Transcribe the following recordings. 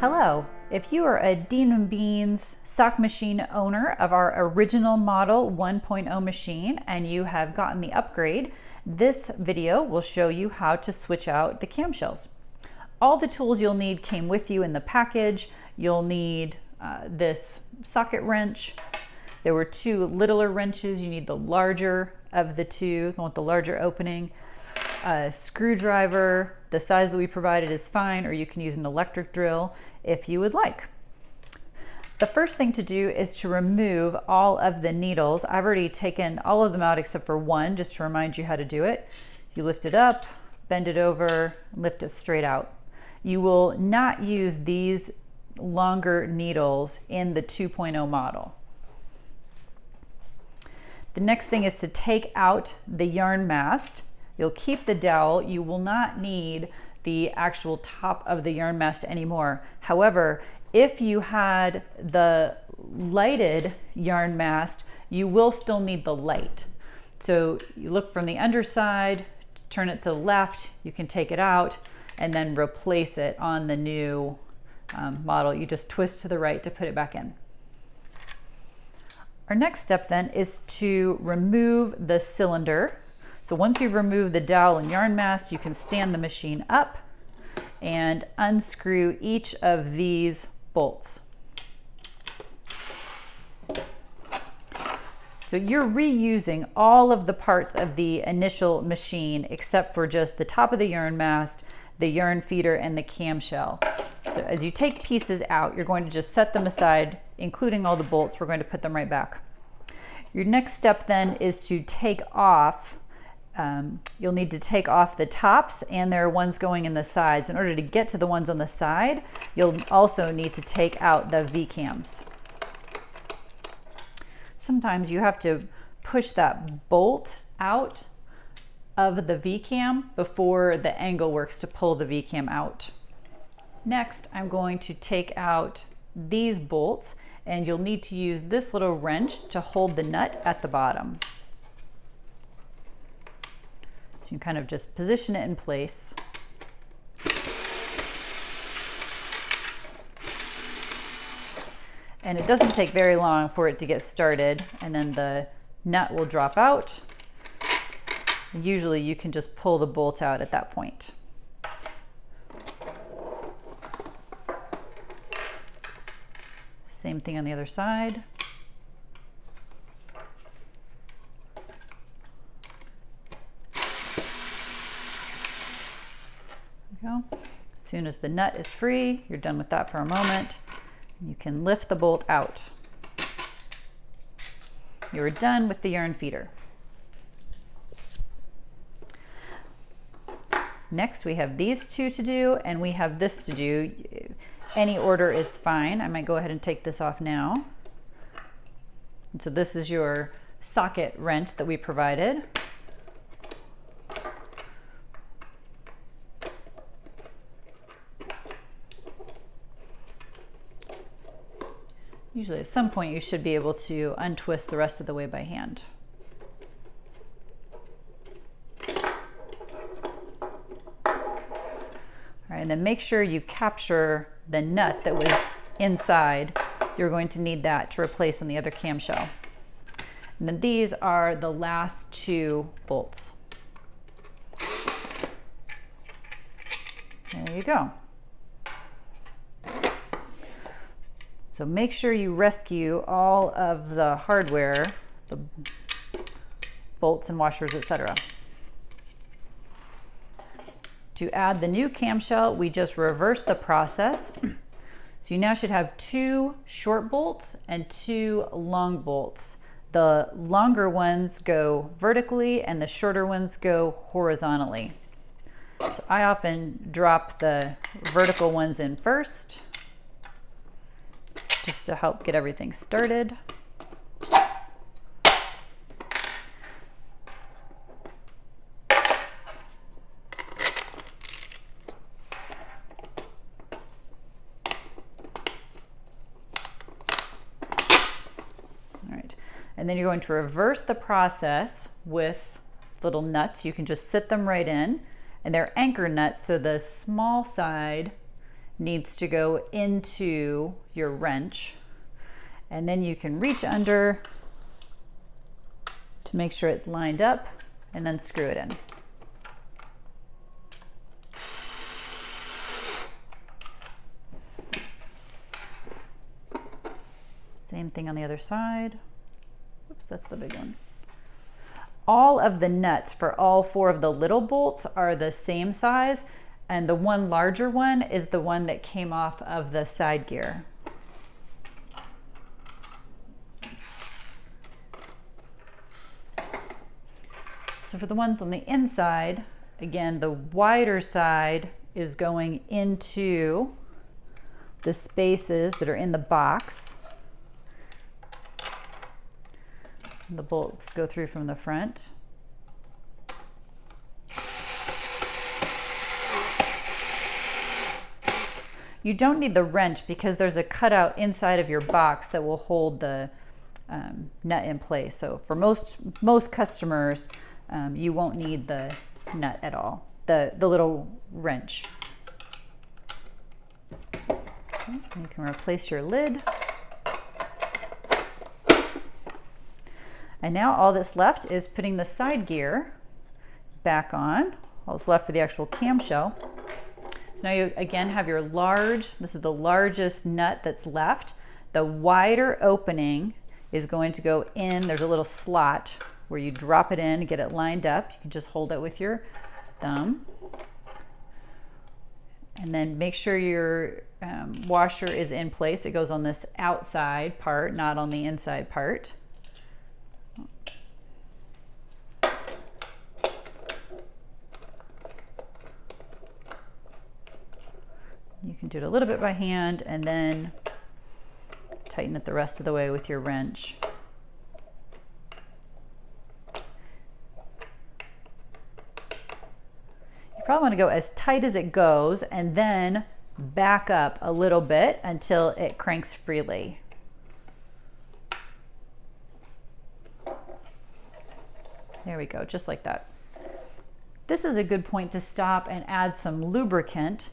Hello, if you are a Dean & Beans sock machine owner of our original model 1.0 machine and you have gotten the upgrade, this video will show you how to switch out the camshells. All the tools you'll need came with you in the package. You'll need this socket wrench. There were two littler wrenches. You need the larger of the two, the one with the larger opening. A screwdriver, the size that we provided is fine, or you can use an electric drill if you would like. The first thing to do is to remove all of the needles. I've already taken all of them out except for one, just to remind you how to do it. You lift it up, bend it over, lift it straight out. You will not use these longer needles in the 2.0 model. The next thing is to take out the yarn mast. You'll keep the dowel. You will not need the actual top of the yarn mast anymore. However, if you had the lighted yarn mast, you will still need the light. So you look from the underside, turn it to the left, you can take it out and then replace it on the new model. You just twist to the right to put it back in. Our next step then is to remove the cylinder. So once you've removed the dowel and yarn mast, you can stand the machine up and unscrew each of these bolts. So you're reusing all of the parts of the initial machine except for just the top of the yarn mast, the yarn feeder, and the camshell. So as you take pieces out, you're going to just set them aside, including all the bolts. We're going to put them right back. Your next step then is to take off. You'll need to take off the tops, and there are ones going in the sides. In order to get to the ones on the side, you'll also need to take out the V-cams. Sometimes you have to push that bolt out of the V-cam before the angle works to pull the V-cam out. Next, I'm going to take out these bolts, and you'll need to use this little wrench to hold the nut at the bottom. So you kind of just position it in place. And it doesn't take very long for it to get started, and then the nut will drop out. Usually you can just pull the bolt out at that point. Same thing on the other side. As soon as the nut is free, you're done with that for a moment, you can lift the bolt out. You're done with the yarn feeder. Next, we have these two to do, and we have this to do. Any order is fine. I might go ahead and take this off now. And so this is your socket wrench that we provided. Usually at some point you should be able to untwist the rest of the way by hand. All right, and then make sure you capture the nut that was inside. You're going to need that to replace on the other camshell. And then these are the last two bolts. There you go. So make sure you rescue all of the hardware, the bolts and washers, etc. To add the new camshell, we just reverse the process. So you now should have two short bolts and two long bolts. The longer ones go vertically and the shorter ones go horizontally. So I often drop the vertical ones in first, just to help get everything started. And then you're going to reverse the process with little nuts. You can just sit them right in, and they're anchor nuts, so the small side needs to go into your wrench, and then you can reach under to make sure it's lined up and then screw it in. Same thing on the other side. Oops, that's the big one. All of the nuts for all 4 of the little bolts are the same size, and the one larger one is the one that came off of the side gear. So for the ones on the inside, again, the wider side is going into the spaces that are in the box. The bolts go through from the front. You don't need the wrench because there's a cutout inside of your box that will hold the nut in place. So for most customers, you won't need the nut at all, the little wrench. Okay, you can replace your lid. And now all that's left is putting the side gear back on. All that's left for the actual camshell. So now you again have your this is the largest nut that's left. The wider opening is going to go in. There's a little slot where you drop it in, get it lined up. You can just hold it with your thumb. And then make sure your washer is in place. It goes on this outside part, not on the inside part. You can do it a little bit by hand and then tighten it the rest of the way with your wrench. You probably want to go as tight as it goes and then back up a little bit until it cranks freely. There we go, just like that. This is a good point to stop and add some lubricant.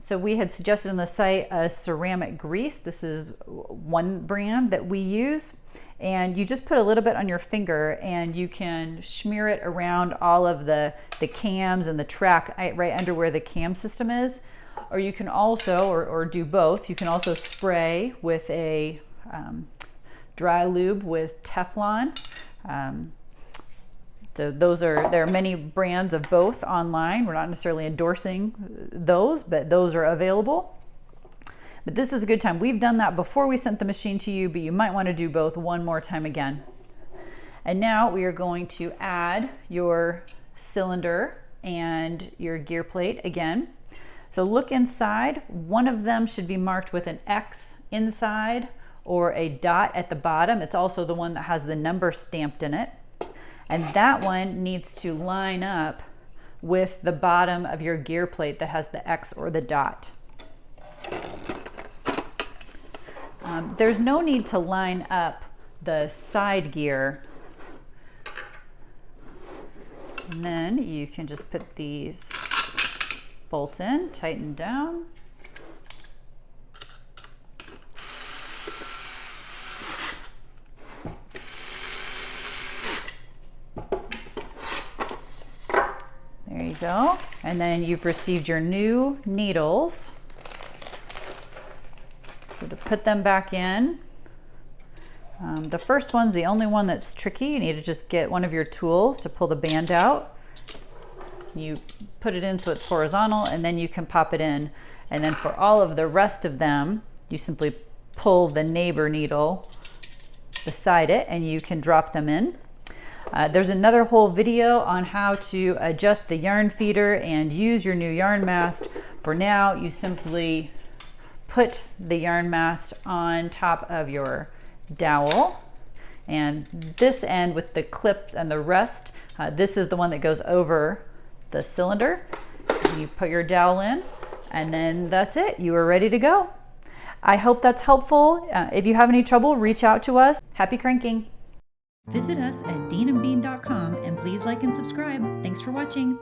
So we had suggested on the site a ceramic grease. This is one brand that we use. And you just put a little bit on your finger and you can smear it around all of the cams and the track right under where the cam system is. Or you can also, or do both, you can also spray with a dry lube with Teflon. So there are many brands of both online. We're not necessarily endorsing those, but those are available. But this is a good time. We've done that before we sent the machine to you, but you might want to do both one more time again. And now we are going to add your cylinder and your gear plate again. So look inside. One of them should be marked with an X inside or a dot at the bottom. It's also the one that has the number stamped in it. And that one needs to line up with the bottom of your gear plate that has the X or the dot. There's no need to line up the side gear. And then you can just put these bolts in, tighten down. There you go. And then you've received your new needles. So to put them back in, the first one's the only one that's tricky. You need to just get one of your tools to pull the band out. You put it in so it's horizontal and then you can pop it in. And then for all of the rest of them, you simply pull the neighbor needle beside it and you can drop them in. There's another whole video on how to adjust the yarn feeder and use your new yarn mast. For now, you simply put the yarn mast on top of your dowel. And this end with the clips and the rest, this is the one that goes over the cylinder. You put your dowel in and then that's it. You are ready to go. I hope that's helpful. If you have any trouble, reach out to us. Happy cranking. Visit us at deanandbean.com and please like and subscribe. Thanks for watching.